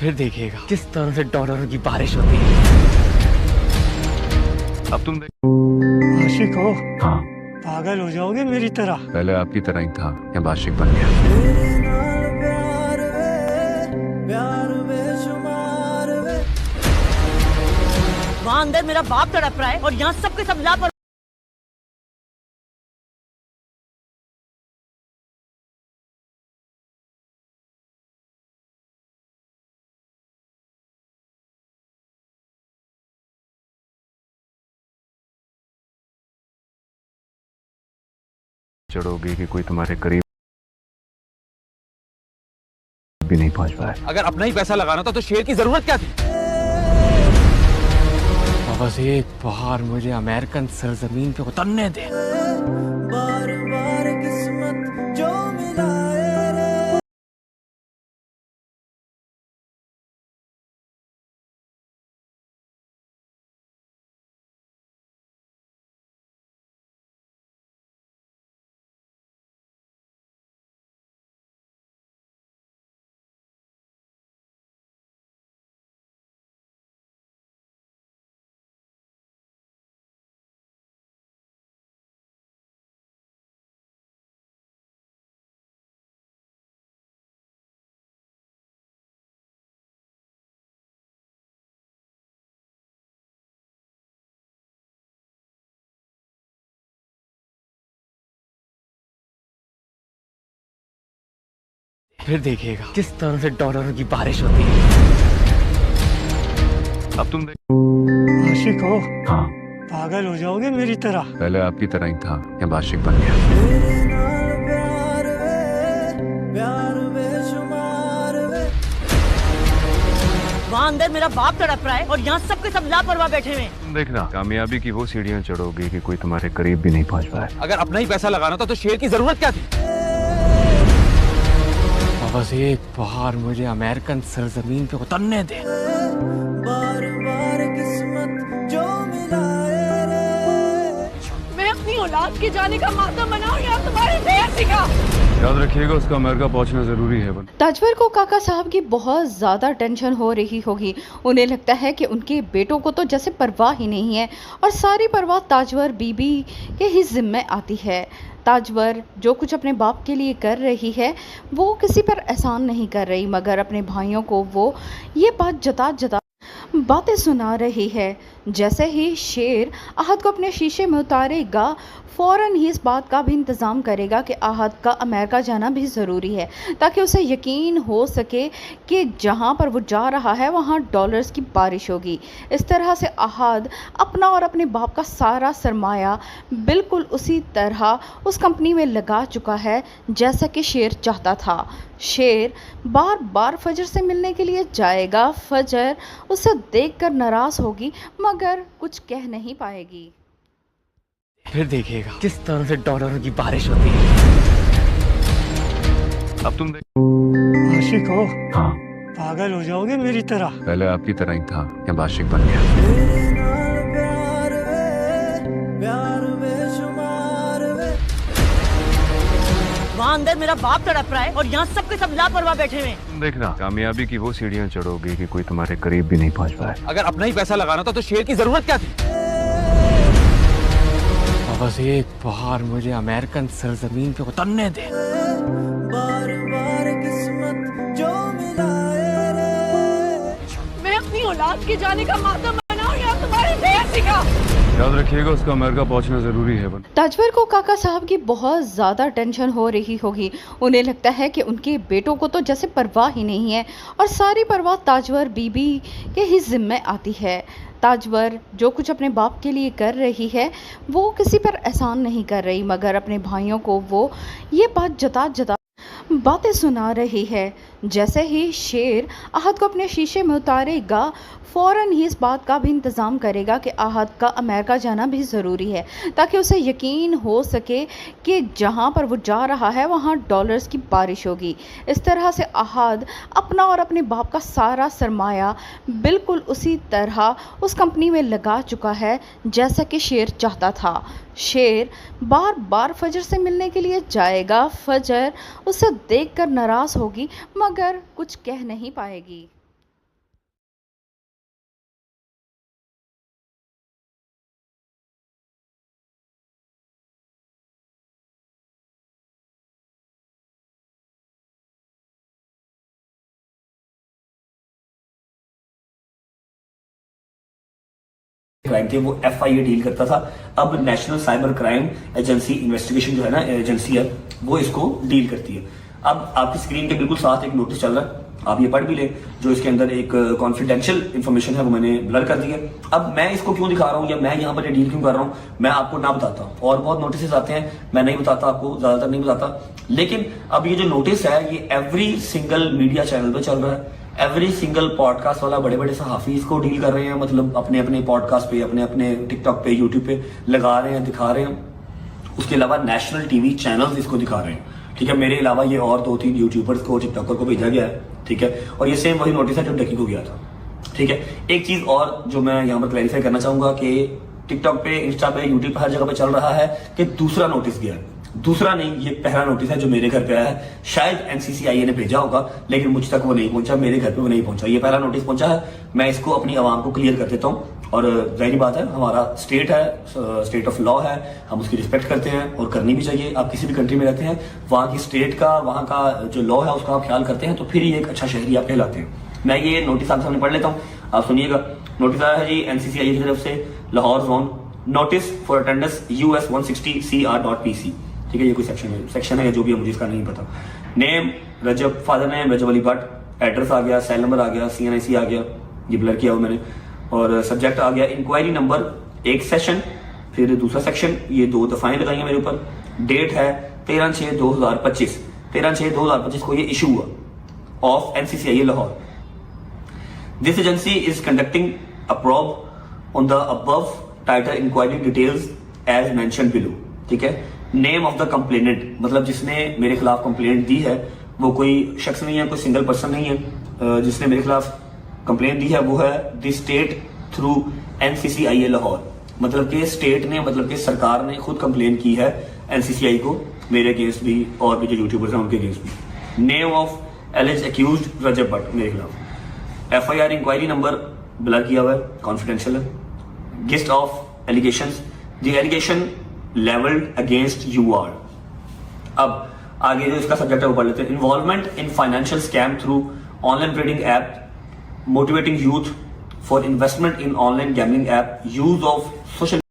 फिर देखिएगा किस तरह से डॉलरों की बारिश होती है। अब तुम देख। आशिक हो, हाँ, पागल हो जाओगे मेरी तरह। पहले आपकी तरह ही था, या आशिक बन गया। वहाँ अंदर मेरा बाप तड़प रहा है और यहाँ सबके सब लापरवाह। चढ़ोगे कि कोई तुम्हारे करीब भी नहीं पहुंच पाए। अगर अपना ही पैसा लगाना था तो शेर की जरूरत क्या थी। बस एक बार मुझे अमेरिकन सरजमीन पे उतरने दे। बार बार किस्मत जो मिलाए रे। फिर देखिएगा किस तरह से डॉलरों की बारिश होती है। अब तुम देख। आशिक हो, हाँ, पागल हो जाओगे मेरी तरह। पहले आपकी तरह ही था, या आशिक बन गया। वहाँ अंदर मेरा बाप तड़प रहा है और यहाँ सबके सब लापरवाह बैठे हुए हैं। तुम देखना, कामयाबी की वो सीढ़ियां चढ़ोगे कि कोई तुम्हारे करीब भी नहीं पहुंच पाए। अगर अपना ही पैसा लगाना था तो शेर की जरूरत क्या थी। बस एक बार मुझे अमेरिकन सरजमीन पे उतरने दे। बार बार किस्मत जो मिलाए रे। मैं अपनी औलाद के जाने का मातम मनाऊं या तुम्हारी बेइज्जती का। याद रखिएगा, उसका अमेरिका पहुंचना जरूरी है। ताजवर को काका साहब की बहुत ज़्यादा टेंशन हो रही होगी। उन्हें लगता है कि उनके बेटों को तो जैसे परवाह ही नहीं है और सारी परवाह ताजवर बीबी के ही जिम्मे आती है। ताजवर जो कुछ अपने बाप के लिए कर रही है वो किसी पर एहसान नहीं कर रही, मगर अपने भाइयों को वो ये बात जता बातें सुना रही है। जैसे ही शेर आहत को अपने शीशे में उतारेगा फ़ौरन ही इस बात का भी इंतज़ाम करेगा कि आहत का अमेरिका जाना भी ज़रूरी है, ताकि उसे यकीन हो सके कि जहां पर वो जा रहा है वहां डॉलर्स की बारिश होगी। इस तरह से आहत अपना और अपने बाप का सारा सरमाया बिल्कुल उसी तरह उस कंपनी में लगा चुका है जैसा कि शेर चाहता था। शेर बार बार फजर से मिलने के लिए जाएगा। फजर उसे देखकर नाराज़ होगी मगर कुछ कह नहीं पाएगी। फिर देखिएगा किस तरह से डॉलरों की बारिश होती है। अब तुम देख। आशिक हो, हाँ, पागल हो जाओगे मेरी तरह। पहले आपकी तरह ही था, या आशिक बन गया। वहाँ अंदर मेरा बाप तड़प रहा है और यहाँ सबके सब लापरवाह बैठे हुए हैं। तुम देखना, कामयाबी की वो सीढ़ियां चढ़ोगे कि कोई तुम्हारे करीब भी नहीं पहुंच पाए। अगर अपना ही पैसा लगाना था तो शेर की जरूरत क्या थी। बस एक बार मुझे अमेरिकन सरजमीन पे उतरने दे। बार बार किस्मत जो मिलाए रे। मैं अपनी औलाद के जाने का मातम मनाऊं या तुम्हारी बेइज्जती का। याद रखिएगा, उसका अमेरिका पहुंचना जरूरी है। ताजवर को काका साहब की बहुत ज़्यादा टेंशन हो रही होगी। उन्हें लगता है कि उनके बेटों को तो जैसे परवाह ही नहीं है और सारी परवाह ताजवर बीबी के ही जिम्मे आती है। ताजवर जो कुछ अपने बाप के लिए कर रही है वो किसी पर एहसान नहीं कर रही, मगर अपने भाइयों को वो ये बात जता बातें सुना रही है। जैसे ही शेर आहत को अपने शीशे में उतारेगा फ़ौरन ही इस बात का भी इंतज़ाम करेगा कि आहत का अमेरिका जाना भी ज़रूरी है, ताकि उसे यकीन हो सके कि जहां पर वो जा रहा है वहां डॉलर्स की बारिश होगी। इस तरह से आहत अपना और अपने बाप का सारा सरमाया बिल्कुल उसी तरह उस कंपनी में लगा चुका है जैसा कि शेर चाहता था। शेर बार बार फजर से मिलने के लिए जाएगा। फजर उसे देखकर नाराज़ होगी मगर कुछ कह नहीं पाएगी। क्राइम थे वो FIA डील करता था। अब national cyber crime agency investigation जो है ना एजेंसी है वो इसको डील करती है। अब आपकी स्क्रीन के बिल्कुल साथ एक नोटिस चल रहा है, आप ये पढ़ भी लें, जो इसके अंदर एक कॉन्फिडेंशियल इंफॉर्मेशन है वो मैंने ब्लर कर दी है। अब मैं इसको क्यों दिखा रहा हूँ या मैं यहाँ पर ये डील क्यों कर रहा हूँ, मैं आपको ना बताता हूँ। और बहुत नोटिस आते हैं, मैं नहीं बताता आपको, ज्यादातर नहीं बताता। लेकिन अब ये जो नोटिस है ये एवरी सिंगल मीडिया चैनल पे चल रहा है, एवरी सिंगल पॉडकास्ट वाला, बड़े बड़े सहाफी इसको डील कर रहे हैं, मतलब अपने अपने पॉडकास्ट पे, अपने अपने टिकटॉक पे, यूट्यूब पे लगा रहे हैं, दिखा रहे हैं। उसके अलावा नेशनल टीवी चैनल्स इसको दिखा रहे हैं, ठीक है। मेरे अलावा ये और 2-3 यूट्यूबर्स को, टिकटॉकर को भेजा गया है, ठीक है। और ये सेम वही नोटिस है जो डकी को गया था, ठीक है। एक चीज और जो मैं यहाँ पर क्लैरिफाई करना चाहूंगा कि टिकटॉक पे, इंस्टा पे, यूट्यूब पे हर जगह पे चल रहा है कि दूसरा नोटिस गया है। दूसरा नहीं, ये पहला नोटिस है जो मेरे घर पे आया है। शायद NCCIA ने भेजा होगा लेकिन मुझ तक वो नहीं पहुंचा, मेरे घर पे वो नहीं पहुंचा। ये पहला नोटिस पहुंचा है, मैं इसको अपनी आवाम को क्लियर कर देता हूँ। और जाहिर बात है, हमारा स्टेट है, स्टेट ऑफ लॉ है, हम उसकी रिस्पेक्ट करते हैं और करनी भी चाहिए। आप किसी भी कंट्री में रहते हैं, वहाँ की स्टेट का, वहाँ का जो लॉ है उसका आप ख्याल करते हैं तो फिर ही एक अच्छा शहरी आप कहलाते हैं। मैं ये नोटिस आपके सामने पढ़ लेता हूँ, आप सुनिएगा। नोटिस आया है जी NCCIA की तरफ से, Lahore zone, notice for attendance US 160 CR.PC, ठीक है। ये कोई सेक्शन है या जो भी है, मुझे इसका नहीं पता। नेम रजब, फादर नेम रजब अली भट्ट, एड्रेस आ गया, सेल नंबर आ गया, CNIC आ गया, ये ब्लर किया हुआ मैंने। और सब्जेक्ट आ गया इंक्वायरी नंबर, एक सेशन, फिर दूसरा सेक्शन, ये 2 दफाएं लगाई हैं मेरे ऊपर। डेट है 13/6/2025, 13/6/2025 को ये इशू हुआ of NCCIA Lahore. This agency is conducting a probe on the above title inquiry details as mentioned below, ठीक है। नेम ऑफ द कंप्लेनेंट, मतलब जिसने मेरे खिलाफ कंप्लेंट दी है वो कोई शख्स नहीं है, कोई सिंगल पर्सन नहीं है। जिसने मेरे खिलाफ कंप्लेंट दी है वो है the state through NCCIA Lahore, मतलब कि स्टेट ने, मतलब कि सरकार ने खुद कंप्लेंट की है NCCI को, मेरे अगेंस्ट भी और भी जो यूट्यूबर्स हैं उनके अगेंस्ट भी। नेम ऑफ एलिज एक्यूज्ड रजब भट्ट मेरे खिलाफ। FIR इंक्वायरी नंबर ब्लर किया हुआ है, कॉन्फिडेंशियल है। Gist of allegations, the allegation levelled against you are. अब आगे जो इसका सब्जेक्ट है वो पढ़ लेते हैं। Involvement in financial scam through online trading app, motivating youth for investment in online gambling app, use of social